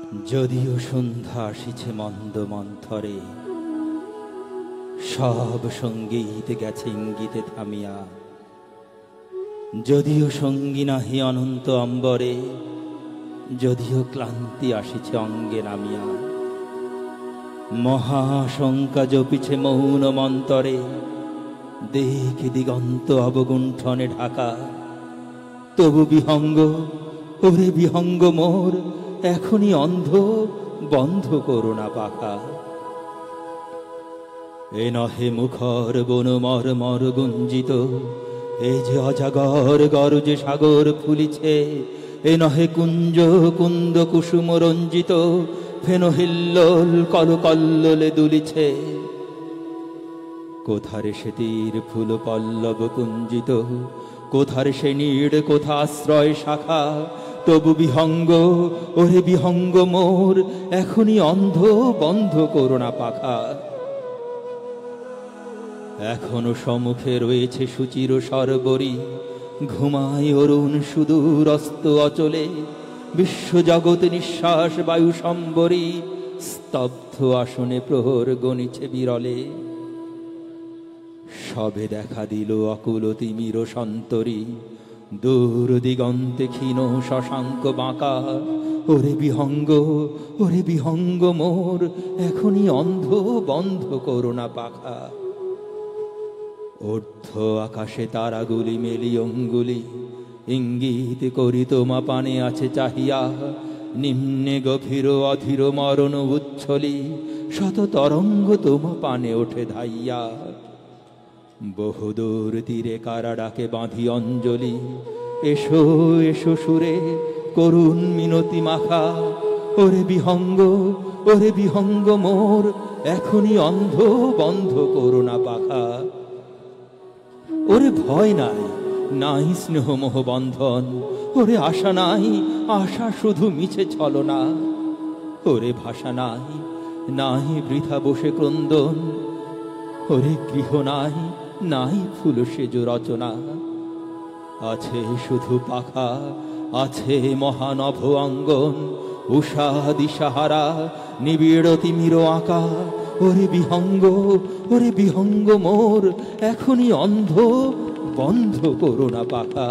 যদিও সন্ধ্যা আসিছে মন্দ মন্থরে, সব সঙ্গীত গেছে ইঙ্গিতে থামিয়া। যদিও সঙ্গী নাহি অনন্ত অম্বরে, যদিও ক্লান্তি আসিছে অঙ্গে নামিয়া। মহাশঙ্কা জপিছে মৌন মন্তরে, দিক দিগন্ত অবগুণ্ঠনে ঢাকা। তবু বিহঙ্গ, ওরে বিহঙ্গ মোর, এখনই অন্ধ, বন্ধ করো না পাখা। এ নহে মুখর বন মর মর গুঞ্জিত, এ যে অজাগর গরজে সাগর ফুলিছে। এ নহে কুঞ্জ কুন্দ কুসুম রঞ্জিত, ফেন হিল্লোল কল কল্লোলে দুলিছে। কোথারে সে তীর ফুল পল্লব কুঞ্জিত, কোথারে সে নীড় কোথা আশ্রয় শাখা। তবু বিহঙ্গ, ওরে বিহঙ্গ মোর, এখনই অন্ধ, বন্ধ করো না পাখা। এখনো সম্মুখে রয়েছে সুচির সরবরী, ঘুমায় অরুণ সুদূর অস্ত অচলে। বিশ্বজগৎ নিঃশ্বাস বায়ু সম্বরী, স্তব্ধ আসনে প্রহর গণিছে বিরলে। সবে দেখা দিল অকুল তিমির সন্তরী, দূর দিগন্তে ক্ষীণ শশাঙ্ক বাঁকা। ওরে বিহঙ্গ, ওরে বিহঙ্গ মোর, এখনই অন্ধ, বন্ধ করো না পাখা। ঊর্ধ্ব আকাশে তারাগুলি মেলি অঙ্গুলি, ইঙ্গিত করি তোমা পানে আছে চাহিয়া। নিম্নে গভীর অধীর মরণ উচ্ছলি, শত তরঙ্গ তোমা পানে ওঠে ধাইয়া। বহুদূর তীরে কারা ডাকে বাঁধি অঞ্জলি, এসো এসো সুরে করুণ মিনতি মাখা। ওরে বিহঙ্গ, ওরে বিহঙ্গ মোর, এখনই অন্ধ, বন্ধ করো না পাখা। ওরে ভয় নাই, নাই স্নেহ মোহ বন্ধন। ওরে আশা নাই, আশা শুধু মিছে ছলনা। ওরে ভাষা নাই, নাই বৃথা বসে ক্রন্দন। ওরে গৃহ নাই, নাই ফুল সেজ রচনা। আছে শুধু পাখা, আছে মহানভ অঙ্গন। উষা দিশাহারা, নিবিড় তিমির আঁকা। ওরে বিহঙ্গ, ওরে বিহঙ্গ মোর, এখনই অন্ধ, বন্ধ করো না পাখা।